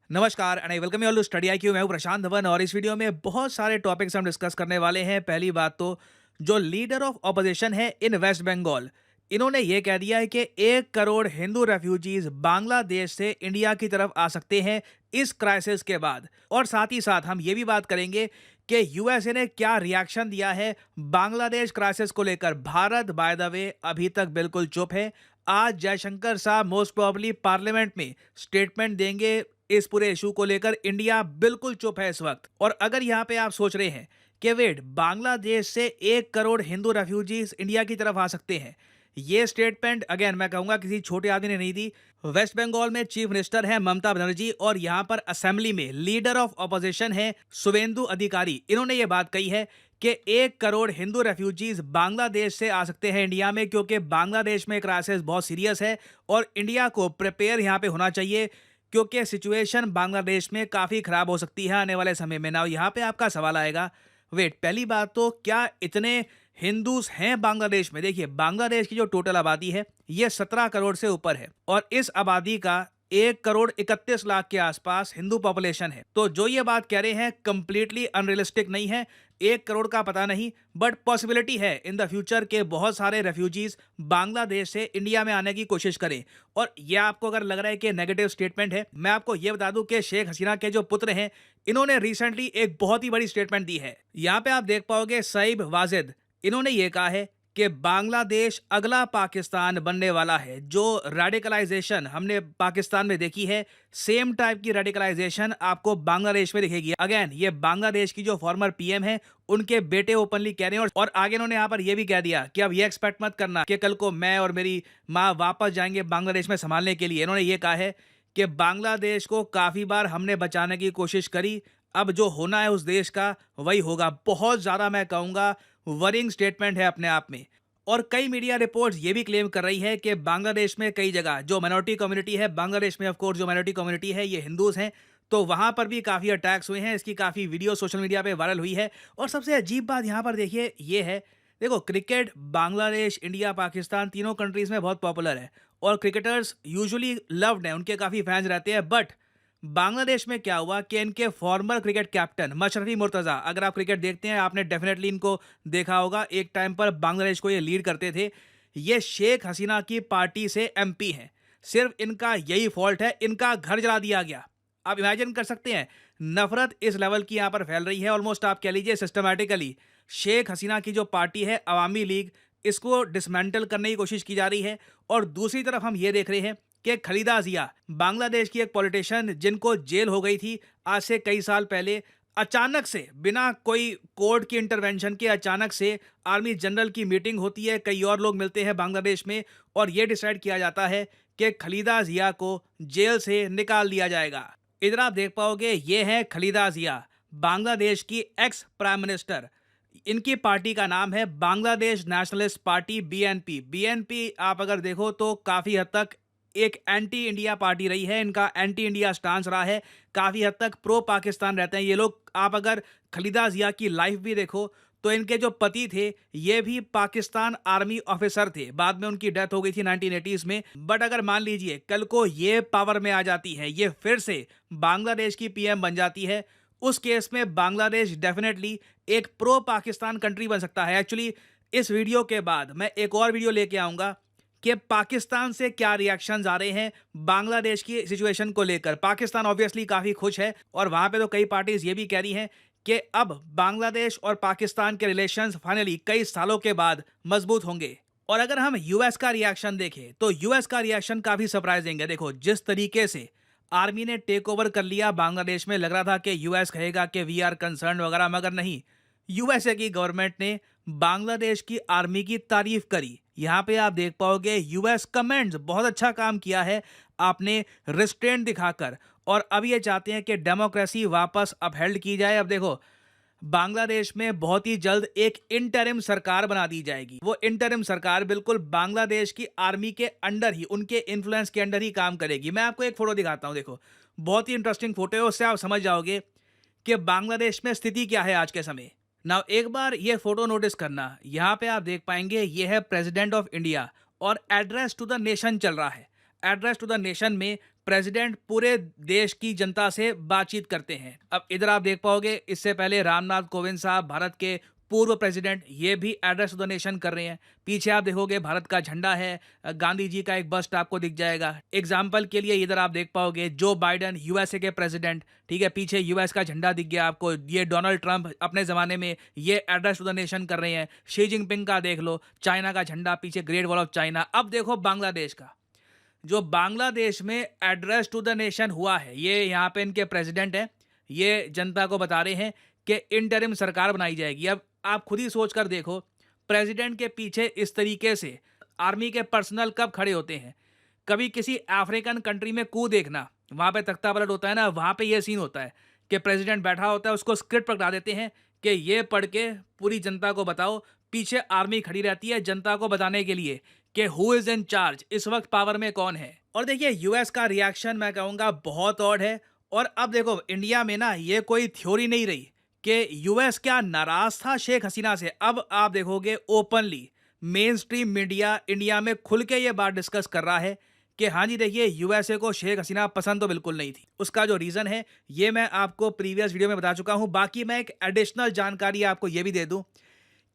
नमस्कार and I welcome you all to study IQ क्यू। मैं हूं प्रशांत धवन और इस वीडियो में बहुत सारे टॉपिक्स हम डिस्कस करने वाले हैं। पहली बात तो जो लीडर ऑफ ऑपोजिशन है इन वेस्ट बंगाल, इन्होंने ये कह दिया है कि 1 करोड़ हिंदू रेफ्यूजीज बांग्लादेश से इंडिया की तरफ आ सकते हैं इस क्राइसिस के बाद। और साथ ही साथ हम ये भी बात करेंगे कि यूएसए ने क्या रिएक्शन दिया है बांग्लादेश क्राइसिस को लेकर। भारत बाय द वे अभी तक बिल्कुल चुप है। आज जयशंकर साहब मोस्ट प्रोबेबली पार्लियामेंट में स्टेटमेंट देंगे इस पूरे इशू को लेकर। इंडिया बिल्कुल चुप है इस वक्त। और अगर यहाँ पे आप सोच रहे हैं कि वेट, बांग्लादेश से 1 करोड़ हिंदू रेफ्यूजीज इंडिया की तरफ आ सकते हैं, ये स्टेटमेंट अगेन मैं कहूंगा किसी छोटे आदमी ने नहीं दी। वेस्ट बंगाल में चीफ मिनिस्टर है ममता बनर्जी और यहाँ पर असेंबली में लीडर ऑफ ऑपोजिशन है शुवेंदु अधिकारी। इन्होंने ये बात कही है कि 1 करोड़ हिंदू रेफ्यूजीज बांग्लादेश से आ सकते हैं इंडिया में, क्योंकि बांग्लादेश में क्राइसिस बहुत सीरियस है और इंडिया को प्रिपेयर यहाँ पे होना चाहिए, क्योंकि सिचुएशन बांग्लादेश में काफ़ी ख़राब हो सकती है आने वाले समय में। ना यहाँ पे आपका सवाल आएगा, वेट, पहली बात तो क्या इतने हिंदूज हैं बांग्लादेश में? देखिए, बांग्लादेश की जो टोटल आबादी है ये 17 करोड़ से ऊपर है और इस आबादी का 1 करोड़ 31 लाख के आसपास हिंदू पॉपुलेशन है। तो जो ये बात कह रहे हैं कंप्लीटली अनरियलिस्टिक नहीं है। 1 करोड़ का पता नहीं, बट पॉसिबिलिटी है इन द फ्यूचर के बहुत सारे रेफ्यूजीज बांग्लादेश से इंडिया में आने की कोशिश करें। और यह आपको अगर लग रहा है कि नेगेटिव स्टेटमेंट है, मैं आपको यह बता दूं कि शेख हसीना के जो पुत्र हैं, इन्होंने रिसेंटली एक बहुत ही बड़ी स्टेटमेंट दी है। यहाँ पे आप देख पाओगे सईद वाजिद, इन्होंने ये कहा है कि बांग्लादेश अगला पाकिस्तान बनने वाला है। जो रेडिकलाइजेशन हमने पाकिस्तान में देखी है, सेम टाइप की रेडिकलाइजेशन आपको बांग्लादेश में दिखेगी। अगेन ये बांग्लादेश की जो फॉर्मर पीएम है, उनके बेटे ओपनली कह रहे हैं। और आगे इन्होंने यहाँ पर यह भी कह दिया कि अब ये एक्सपेक्ट मत करना कि कल को मैं और मेरी माँ वापस जाएंगे बांग्लादेश में संभालने के लिए। इन्होंने ये कहा है कि बांग्लादेश को काफ़ी बार हमने बचाने की कोशिश करी, अब जो होना है उस देश का वही होगा। बहुत ज़्यादा मैं कहूँगा वरिंग स्टेटमेंट है अपने आप में। और कई मीडिया रिपोर्ट्स ये भी क्लेम कर रही है कि बांग्लादेश में कई जगह जो माइनॉरिटी कम्युनिटी है, बांग्लादेश में ऑफ कोर्स जो माइनॉरिटी कम्युनिटी है ये हिंदूज हैं, तो वहाँ पर भी काफ़ी अटैक्स हुए हैं। इसकी काफ़ी वीडियो सोशल मीडिया पे वायरल हुई है। और सबसे अजीब बात यहाँ पर देखिए ये है, देखो क्रिकेट बांग्लादेश, इंडिया, पाकिस्तान तीनों कंट्रीज़ में बहुत पॉपुलर है और क्रिकेटर्स यूजुअली लव्ड हैं, उनके काफ़ी फैंस रहते हैं। बट बांग्लादेश में क्या हुआ कि इनके farmer cricket captain Mashrafe Murtaza, अगर आप क्रिकेट देखते हैं आपने डेफिनेटली इनको देखा होगा, एक टाइम पर बांग्लादेश को ये लीड करते थे। ये शेख हसीना की पार्टी से एमपी हैं। सिर्फ इनका यही फॉल्ट है, इनका घर जला दिया गया। आप इमेजिन कर सकते हैं, नफरत इस लेवल की यहाँ पर फैल रही है, ऑलमोस्ट आप कह लीजिए सिस्टमैटिकली। शेख हसीना की जो पार्टी है अवामी लीग, इसको डिसमेंटल करने की कोशिश की जा रही है। और दूसरी तरफ हम ये देख रहे हैं कि खलीदा जिया, बांग्लादेश की एक पॉलिटिशियन जिनको जेल हो गई थी आज से कई साल पहले, अचानक से बिना कोई कोर्ट की इंटरवेंशन के अचानक से आर्मी जनरल की मीटिंग होती है, कई और लोग मिलते हैं बांग्लादेश में और ये डिसाइड किया जाता है कि खलीदा जिया को जेल से निकाल दिया जाएगा। इधर आप देख पाओगे ये है खलीदा जिया, बांग्लादेश की एक्स प्राइम मिनिस्टर। इनकी पार्टी का नाम है Bangladesh nationalist party, BNP. BNP आप अगर देखो तो काफ़ी हद तक एक एंटी इंडिया पार्टी रही है, इनका एंटी इंडिया स्टांस रहा है, काफ़ी हद तक प्रो पाकिस्तान रहते हैं ये लोग। आप अगर खलीदा जिया की लाइफ भी देखो तो इनके जो पति थे ये भी पाकिस्तान आर्मी ऑफिसर थे, बाद में उनकी डेथ हो गई थी 1980s में। बट अगर मान लीजिए कल को ये पावर में आ जाती है, ये फिर से बांग्लादेश की पीएम बन जाती है, उस केस में बांग्लादेश डेफिनेटली एक प्रो पाकिस्तान कंट्री बन सकता है। एक्चुअली इस वीडियो के बाद मैं एक और वीडियो लेके आऊँगा कि पाकिस्तान से क्या रिएक्शंस आ रहे हैं बांग्लादेश की सिचुएशन को लेकर। पाकिस्तान ऑब्वियसली काफ़ी खुश है और वहाँ पे तो कई पार्टीज ये भी कह रही हैं कि अब बांग्लादेश और पाकिस्तान के रिलेशंस फाइनली कई सालों के बाद मजबूत होंगे। और अगर हम यूएस का रिएक्शन देखें तो यूएस का रिएक्शन काफ़ी सरप्राइजिंग है। देखो जिस तरीके से आर्मी ने टेक ओवर कर लिया बांग्लादेश में, लग रहा था कि यूएस कहेगा कि वी आर कंसर्न वगैरह, मगर नहीं, यूएसए की गवर्नमेंट ने बांग्लादेश की आर्मी की तारीफ करी। यहाँ पे आप देख पाओगे यूएस कमेंट्स, बहुत अच्छा काम किया है आपने रिस्ट्रेंट दिखाकर। और अब ये चाहते हैं कि डेमोक्रेसी वापस अपहेल्ड की जाए। अब देखो बांग्लादेश में बहुत ही जल्द एक इंटरिम सरकार बना दी जाएगी। वो इंटरिम सरकार बिल्कुल बांग्लादेश की आर्मी के अंडर ही, उनके इन्फ्लुएंस के अंडर ही काम करेगी। मैं आपको एक फोटो दिखाता हूँ, देखो बहुत ही इंटरेस्टिंग फोटो है, उससे आप समझ जाओगे कि बांग्लादेश में स्थिति क्या है आज के समय। नाउ एक बार ये फोटो नोटिस करना, यहाँ पे आप देख पाएंगे ये है प्रेसिडेंट ऑफ इंडिया और एड्रेस टू द नेशन चल रहा है। एड्रेस टू द नेशन में प्रेसिडेंट पूरे देश की जनता से बातचीत करते हैं। अब इधर आप देख पाओगे, इससे पहले रामनाथ कोविंद साहब, भारत के पूर्व प्रेसिडेंट, ये भी एड्रेस टू द नेशन कर रहे हैं। पीछे आप देखोगे भारत का झंडा है, गांधी जी का एक बस्ट आपको दिख जाएगा। एग्जाम्पल के लिए इधर आप देख पाओगे जो बाइडन, यूएसए के प्रेसिडेंट, ठीक है, पीछे यूएस का झंडा दिख गया आपको। ये डोनाल्ड ट्रंप अपने जमाने में ये एड्रेस टू द नेशन कर रहे हैं। शी जिनपिंग का देख लो, चाइना का झंडा पीछे, ग्रेट वॉल ऑफ चाइना। अब देखो बांग्लादेश का, जो बांग्लादेश में एड्रेस टू द नेशन हुआ है, ये यहाँ पे इनके प्रेसिडेंट हैं, ये जनता को बता रहे हैं कि इंटरिम सरकार बनाई जाएगी। अब आप खुद ही सोच कर देखो, प्रेसिडेंट के पीछे इस तरीके से आर्मी के पर्सनल कब खड़े होते हैं। कभी किसी अफ्रीकन कंट्री में कू देखना, वहाँ पे तख्ता पलट होता है ना, वहाँ पे ये सीन होता है कि प्रेसिडेंट बैठा होता है, उसको स्क्रिप्ट पकड़ा देते हैं कि ये पढ़ के पूरी जनता को बताओ। पीछे आर्मी खड़ी रहती है जनता को बताने के लिए कि हु इज इन चार्ज, इस वक्त पावर में कौन है। और देखिए यूएस का रिएक्शन मैं कहूँगा बहुत ऑड है। और अब देखो इंडिया में ना ये कोई थ्योरी नहीं रही कि यूएस क्या नाराज था शेख हसीना से। अब आप देखोगे openly main stream media India में खुल के ये बात डिस्कस कर रहा है कि हाँ जी देखिए यूएसए को शेख हसीना पसंद तो बिल्कुल नहीं थी। उसका जो रीज़न है ये मैं आपको प्रीवियस वीडियो में बता चुका हूँ। बाकी मैं एक एडिशनल जानकारी आपको ये भी दे दूँ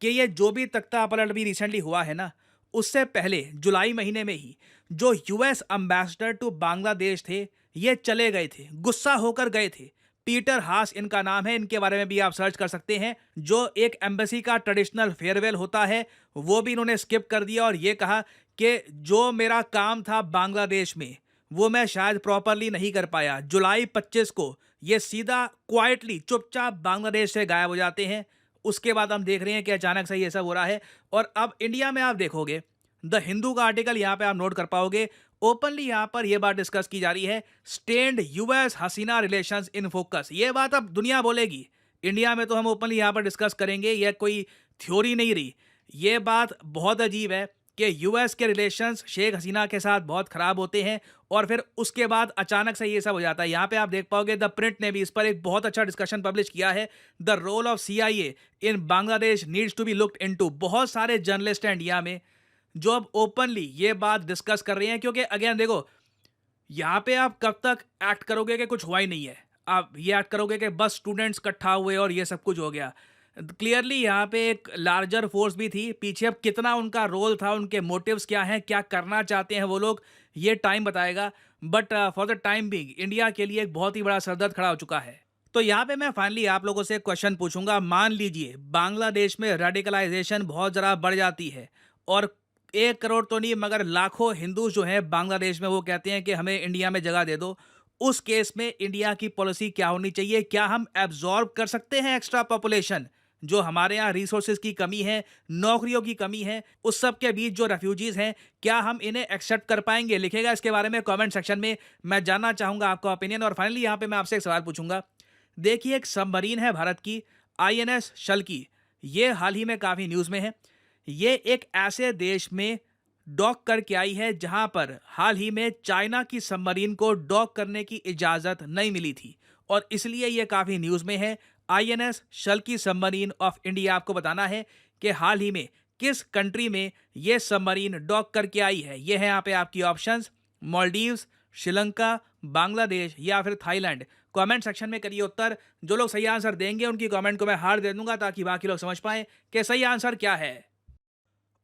कि ये जो भी तख्ता पलट भी रिसेंटली हुआ है ना, उससे पहले जुलाई महीने में ही जो यूएस एम्बेसडर टू बांग्लादेश थे, ये चले गए थे, गुस्सा होकर गए थे। पीटर हास इनका नाम है, इनके बारे में भी आप सर्च कर सकते हैं। जो एक एम्बेसी का ट्रेडिशनल फेयरवेल होता है वो भी इन्होंने स्किप कर दिया और ये कहा कि जो मेरा काम था बांग्लादेश में वो मैं शायद प्रॉपरली नहीं कर पाया। जुलाई 25 को ये सीधा क्वाइटली चुपचाप बांग्लादेश से गायब हो जाते हैं। उसके बाद हम देख रहे हैं कि अचानक से ये सब हो रहा है। और अब इंडिया में आप देखोगे, द हिंदू का आर्टिकल यहाँ पे आप नोट कर पाओगे, ओपनली यहाँ पर यह बात डिस्कस की जा रही है, strained US Hasina relations in focus. ये बात अब दुनिया बोलेगी, इंडिया में तो हम ओपनली यहाँ पर डिस्कस करेंगे, यह कोई थ्योरी नहीं रही। ये बात बहुत अजीब है कि यूएस के रिलेशंस शेख हसीना के साथ बहुत खराब होते हैं और फिर उसके बाद अचानक से ये सब हो जाता है। यहाँ पे आप देख पाओगे द प्रिंट ने भी इस पर एक बहुत अच्छा डिस्कशन पब्लिश किया है। The role of CIA in Bangladesh needs to be looked into. बहुत सारे जर्नलिस्ट हैं इंडिया में जो अब ओपनली ये बात डिस्कस कर रहे हैं, क्योंकि अगेन देखो यहाँ पे आप कब तक एक्ट करोगे कि कुछ हुआ ही नहीं है। आप ये एक्ट करोगे कि बस स्टूडेंट्स इकट्ठा हुए और ये सब कुछ हो गया। क्लियरली यहाँ पे एक लार्जर फोर्स भी थी पीछे। अब कितना उनका रोल था, उनके मोटिव्स क्या हैं, क्या करना चाहते हैं वो लोग, ये टाइम बताएगा। But for the time being India के लिए एक बहुत ही बड़ा सरदर्द खड़ा हो चुका है। तो यहाँ पे मैं फाइनली आप लोगों से एक क्वेश्चन पूछूंगा। मान लीजिए बांग्लादेश में रेडिकलाइजेशन बहुत ज़रा बढ़ जाती है और 1 करोड़ तो नहीं मगर लाखों हिंदू जो हैं बांग्लादेश में वो कहते हैं कि हमें इंडिया में जगह दे दो। उस केस में इंडिया की पॉलिसी क्या होनी चाहिए? क्या हम एब्जॉर्ब कर सकते हैं एक्स्ट्रा पॉपुलेशन? जो हमारे यहाँ रिसोर्सेज की कमी है, नौकरियों की कमी है, उस सब के बीच जो रेफ्यूजीज हैं, क्या हम इन्हें एक्सेप्ट कर पाएंगे? लिखेगा इसके बारे में कमेंट सेक्शन में, मैं जानना चाहूँगा आपका ओपिनियन। और फाइनली यहाँ पे मैं आपसे एक सवाल पूछूंगा। देखिए एक सबमरीन है भारत की, आईएनएस शल्की, ये हाल ही में काफ़ी न्यूज़ में है। ये एक ऐसे देश में डॉक करके आई है जहां पर हाल ही में चाइना की सबमरीन को डॉक करने की इजाज़त नहीं मिली थी और इसलिए ये काफ़ी न्यूज़ में है। INS Shalki submarine of India. आपको बताना है कि हाल ही में किस कंट्री में ये सबमरीन डॉक करके आई है। ये है यहाँ पे आपकी ऑप्शंस, मालदीव्स, श्रीलंका, बांग्लादेश या फिर थाईलैंड। कमेंट सेक्शन में करिए उत्तर। जो लोग सही आंसर देंगे उनकी कमेंट को मैं हार्ट दे दूंगा ताकि बाकी लोग समझ पाएं कि सही आंसर क्या है।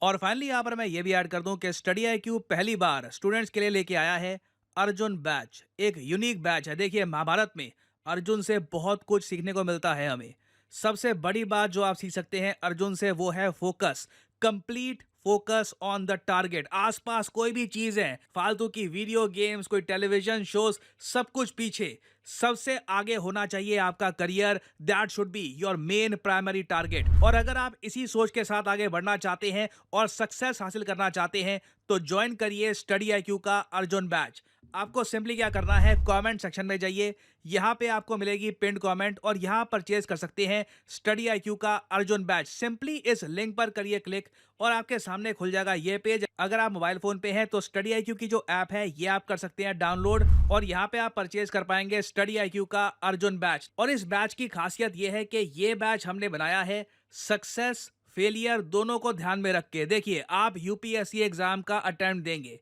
और फाइनली यहाँ पर मैं ये भी ऐड कर दूं कि स्टडी आईक्यू पहली बार स्टूडेंट्स के लिए लेके आया है अर्जुन बैच। एक यूनिक बैच है। देखिए महाभारत में अर्जुन से बहुत कुछ सीखने को मिलता है हमें। सबसे बड़ी बात जो आप सीख सकते हैं अर्जुन से वो है focus, complete focus on the target. आसपास कोई भी चीज है, फालतू की वीडियो गेम्स, कोई टेलीविजन शोज, सब कुछ पीछे, सबसे आगे होना चाहिए आपका career. That should be your main primary target. और अगर आप इसी सोच के साथ आगे बढ़ना चाहते हैं और सक्सेस हासिल करना चाहते हैं तो ज्वाइन करिए स्टडी आईक्यू का अर्जुन बैच। आपको सिंपली क्या करना है, कमेंट सेक्शन में जाइए, यहाँ पे आपको मिलेगी पिंड कमेंट और यहाँ परचेज कर सकते हैं स्टडी आईक्यू का अर्जुन बैच। सिंपली इस लिंक पर करिए क्लिक और आपके सामने खुल जाएगा ये पेज। अगर आप मोबाइल फोन पे हैं तो स्टडी आईक्यू की जो ऐप है ये आप कर सकते हैं डाउनलोड और यहाँ पे आप परचेज कर पाएंगे स्टडी आईक्यू का अर्जुन बैच। और इस बैच की खासियत ये है कि ये बैच हमने बनाया है सक्सेस फेलियर दोनों को ध्यान में रख के। देखिए आप यूपीएससी एग्जाम का अटेम्प्ट देंगे,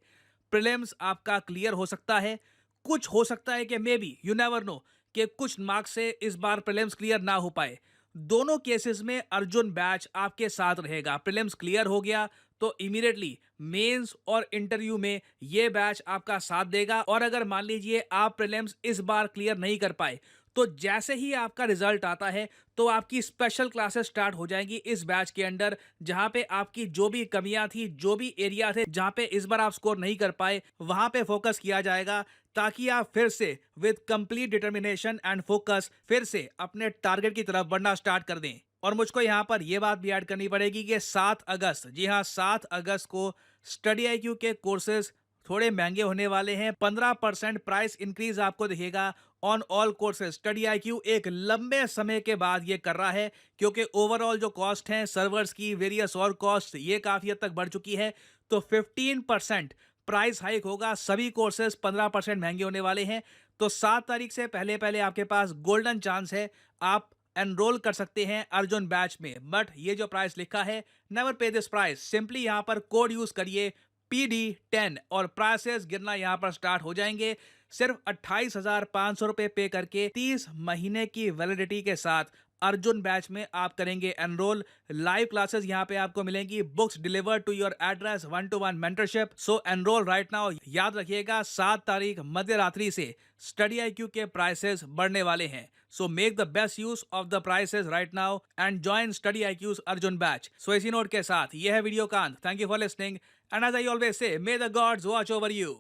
प्रीलिम्स आपका क्लियर हो सकता है, कुछ हो सकता है कि may be you never know कि कुछ मार्क्स से इस बार प्रीलिम्स क्लियर ना हो पाए। दोनों केसेस में अर्जुन बैच आपके साथ रहेगा। प्रीलिम्स क्लियर हो गया तो इमीडिएटली मेंस और इंटरव्यू में ये बैच आपका साथ देगा। और अगर मान लीजिए आप प्रीलिम्स इस बार क्लियर नहीं कर पाए तो जैसे ही आपका रिजल्ट आता है तो आपकी स्पेशल क्लासेस स्टार्ट हो जाएंगी इस बैच के अंदर, जहां पे आपकी जो भी कमियां थी, जो भी एरिया थे जहां पे इस बार आप स्कोर नहीं कर पाए, वहां पे फोकस किया जाएगा ताकि आप फिर से with complete determination and focus फिर से अपने टारगेट की तरफ बढ़ना स्टार्ट कर दें। और मुझको यहाँ पर यह बात भी ऐड करनी पड़ेगी कि 7 अगस्त, जी हाँ 7 अगस्त को स्टडी आईक्यू के कोर्सेज थोड़े महंगे होने वाले हैं। 15% प्राइस इंक्रीज आपको दिखेगा on all courses. Study IQ एक लंबे समय के बाद ये कर रहा है क्योंकि ओवरऑल जो कॉस्ट है सर्वर्स की, वेरियस और कॉस्ट, ये काफी हद तक बढ़ चुकी है। तो 15% प्राइस हाइक होगा, सभी कोर्सेज 15% महंगे होने वाले हैं। तो 7 तारीख से पहले पहले आपके पास गोल्डन चांस है, आप एनरोल कर सकते हैं अर्जुन बैच में। बट ये जो प्राइस लिखा है, नेवर पे दिस प्राइस, सिंपली यहां पर कोड यूज करिए PD10 और प्राइसेस गिरना यहां पर स्टार्ट हो जाएंगे। सिर्फ 28,500 रुपए पे करके 30 महीने की वैलिडिटी के साथ अर्जुन बैच में आप करेंगे एनरोल। लाइव क्लासेस यहां पे आपको मिलेंगी, books delivered to your address, 1-to-1 mentorship. So enrol right now. याद रखिएगा 7 तारीख मध्य रात्रि से स्टडी आईक्यू के प्राइसेस बढ़ने वाले हैं। So make the best use of the prices right now and join study IQ's Arjun batch. So इसी नोट के साथ यह है वीडियो कांत। Thank you for listening and as I always say, may the gods watch over you.